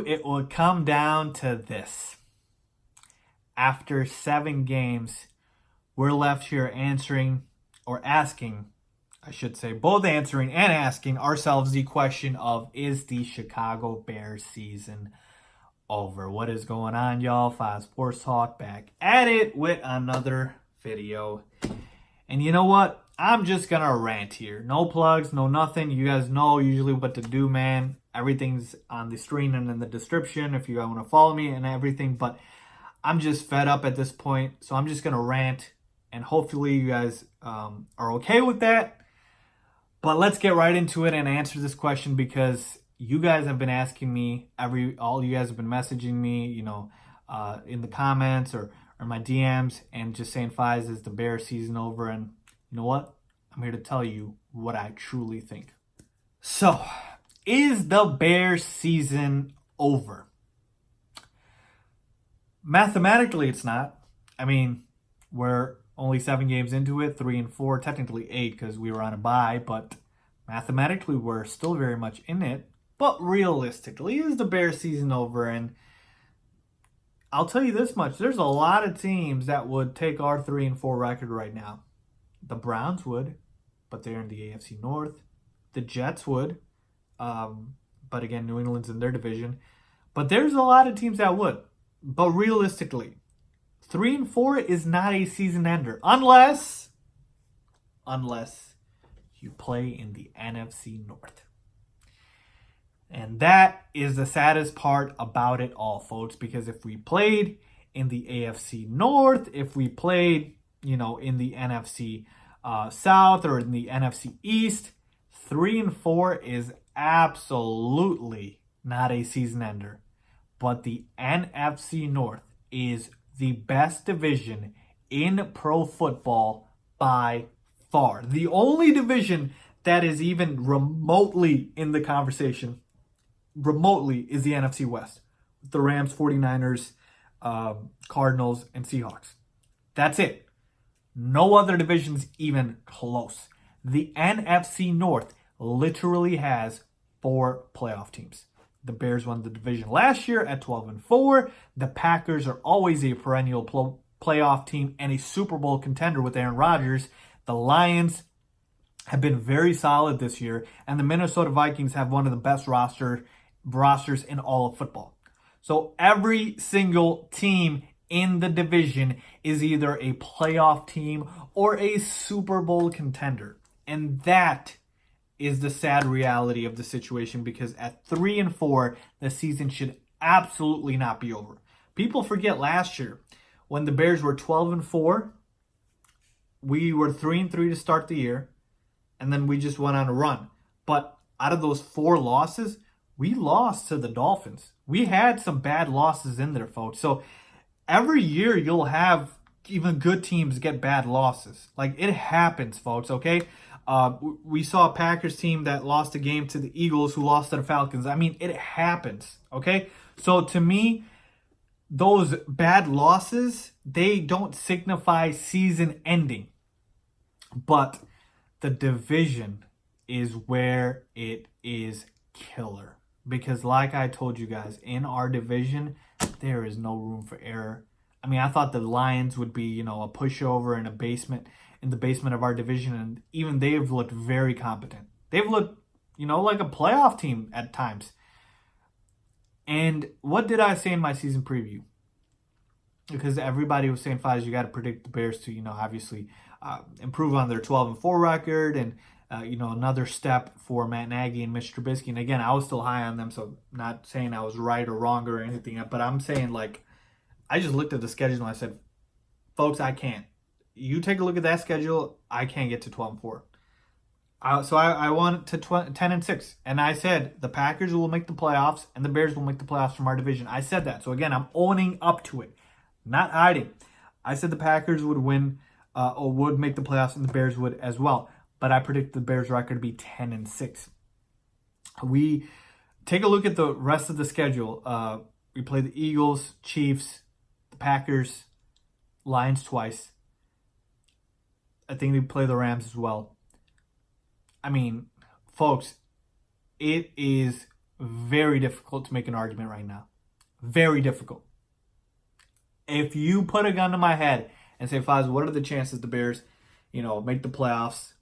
it would come down to this. After 7 games, we're left here answering, or asking, I should say, both answering and asking ourselves the question of, is the Chicago Bears season over? What is going on, y'all? 5 Sports Talk back at it with another video. And you know what? I'm just gonna rant here. No plugs, no nothing. You guys know usually what to do, man. Everything's on the screen and in the description if you guys want to follow me and everything. But I'm just fed up at this point. So I'm just gonna rant. And hopefully you guys are okay with that. But let's get right into it and answer this question, because you guys have been asking me, all you guys have been messaging me, in the comments or my DMs, and just saying, Fies, is the Bears season over? And you know what? I'm here to tell you what I truly think. So, is the Bears season over? Mathematically, it's not. I mean, we're only 7 games into it, 3 and 4, technically 8 because we were on a bye, but mathematically we're still very much in it. But realistically, is the Bears season over? And I'll tell you this much: there's a lot of teams that would take our 3 and 4 record right now. The Browns would, but they're in the AFC North. The Jets would, but again, New England's in their division. But there's a lot of teams that would. But realistically, 3 and 4 is not a season ender, unless you play in the NFC North. And that is the saddest part about it all, folks, because if we played in the AFC North, if we played, in the NFC South or in the NFC East, 3 and 4 is absolutely not a season ender. But the NFC North is the best division in pro football by far. The only division that is even remotely in the conversation, is the NFC West. The Rams, 49ers, Cardinals, and Seahawks. That's it. No other division's even close. The NFC North literally has 4 playoff teams. The Bears won the division last year at 12 and 4. The Packers are always a perennial playoff team and a Super Bowl contender with Aaron Rodgers. The Lions have been very solid this year, and the Minnesota Vikings have one of the best rosters in all of football. So every single team in the division is either a playoff team or a Super Bowl contender. And that is the sad reality of the situation, because at 3 and 4, the season should absolutely not be over. People forget last year when the Bears were 12 and 4, we were 3 and 3 to start the year, and then we just went on a run. But out of those 4 losses, we lost to the Dolphins. We had some bad losses in there, folks. So every year you'll have even good teams get bad losses. Like, it happens, folks, okay? We saw a Packers team that lost a game to the Eagles, who lost to the Falcons. I mean, it happens, okay? So to me, those bad losses, they don't signify season ending. But the division is where it is killer. Because like I told you guys, in our division, there is no room for error. I mean, I thought the Lions would be, a pushover in the basement of our division, and even they've looked very competent. They've looked, like a playoff team at times. And what did I say in my season preview? Because everybody was saying, Fies, you got to predict the Bears to, obviously improve on their 12 and 4 record, and another step for Matt Nagy and Mitch Trubisky. And again, I was still high on them, so not saying I was right or wrong or anything, but I'm saying, I just looked at the schedule and I said, folks, I can't. You take a look at that schedule, I can't get to 12 and 4. So I went to 10 and 6. And I said the Packers will make the playoffs and the Bears will make the playoffs from our division. I said that. So again, I'm owning up to it, not hiding. I said the Packers would win or would make the playoffs, and the Bears would as well. But I predict the Bears record to be 10 and 6. We take a look at the rest of the schedule. We play the Eagles, Chiefs, the Packers, Lions twice. I think we play the Rams as well. I mean, folks, it is very difficult to make an argument right now. Very difficult. If you put a gun to my head and say, Faz, what are the chances the Bears, make the playoffs?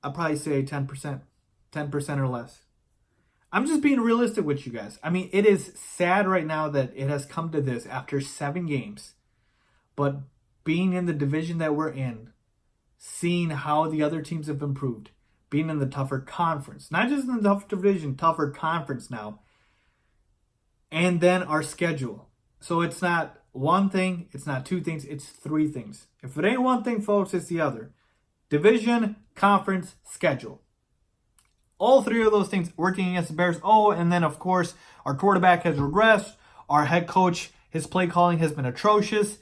I'd probably say 10%. 10% or less. I'm just being realistic with you guys. I mean, it is sad right now that it has come to this after 7 games. But being in the division that we're in, seeing how the other teams have improved, being in the tougher conference, not just in the tougher division, tougher conference now, and then our schedule. So it's not one thing, it's not 2 things, it's 3 things. If it ain't one thing, folks, it's the other. Division, conference, schedule. All 3 of those things working against the Bears. Oh, and then, of course, our quarterback has regressed. Our head coach, his play calling has been atrocious.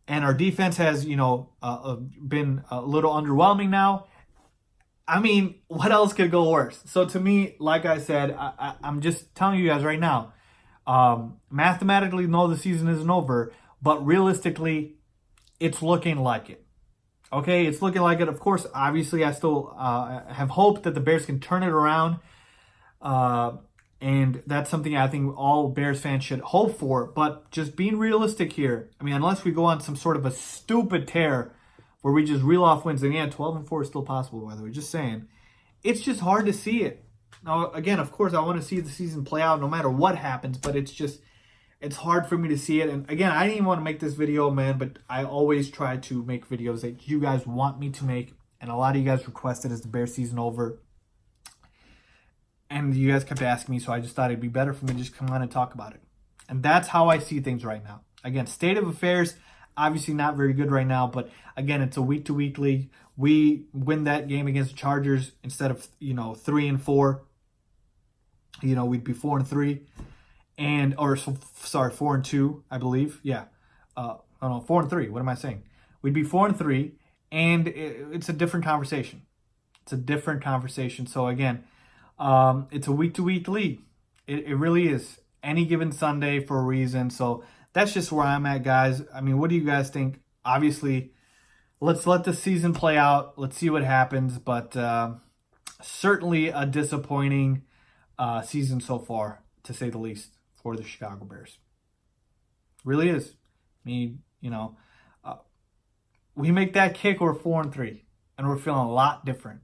And our defense has, been a little underwhelming now. I mean, what else could go worse? So to me, like I said, I'm just telling you guys right now, mathematically, no, the season isn't over. But realistically, it's looking like it. Okay, it's looking like it. Of course, obviously, I still have hope that the Bears can turn it around. And that's something I think all Bears fans should hope for. But just being realistic here, I mean, unless we go on some sort of a stupid tear where we just reel off wins, and yeah, 12-4 is still possible, by the way, just saying. It's just hard to see it. Now, again, of course, I want to see the season play out no matter what happens, but it's hard for me to see it. And again, I didn't even want to make this video, man, but I always try to make videos that you guys want me to make. And a lot of you guys requested, is the Bears season over? And you guys kept asking me, so I just thought it'd be better for me to just come on and talk about it. And that's how I see things right now. Again, state of affairs, obviously not very good right now, but again, it's a week-to-week league. We win that game against the Chargers instead of, 3-4. We'd be 4-3. 4-2, I believe. Yeah. 4-3. What am I saying? We'd be 4-3, and it's a different conversation. It's a different conversation. So again, it's a week-to-week league. It really is. Any given Sunday for a reason. So that's just where I'm at, guys. I mean, what do you guys think? Obviously, let's let the season play out. Let's see what happens. But certainly a disappointing season so far, to say the least, for the Chicago Bears. Really is. I mean, we make that kick, we're 4-3, and we're feeling a lot different.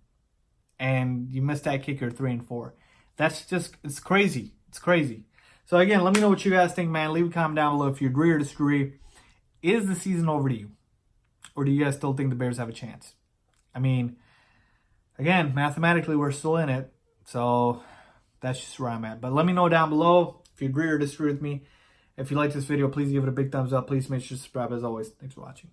And you miss that kick, you're 3-4. That's just, it's crazy. It's crazy. So again, let me know what you guys think, man. Leave a comment down below if you agree or disagree. Is the season over to you? Or do you guys still think the Bears have a chance? I mean, again, mathematically, we're still in it. So that's just where I'm at. But let me know down below if you agree or disagree with me. If you like this video, please give it a big thumbs up. Please make sure to subscribe as always. Thanks for watching.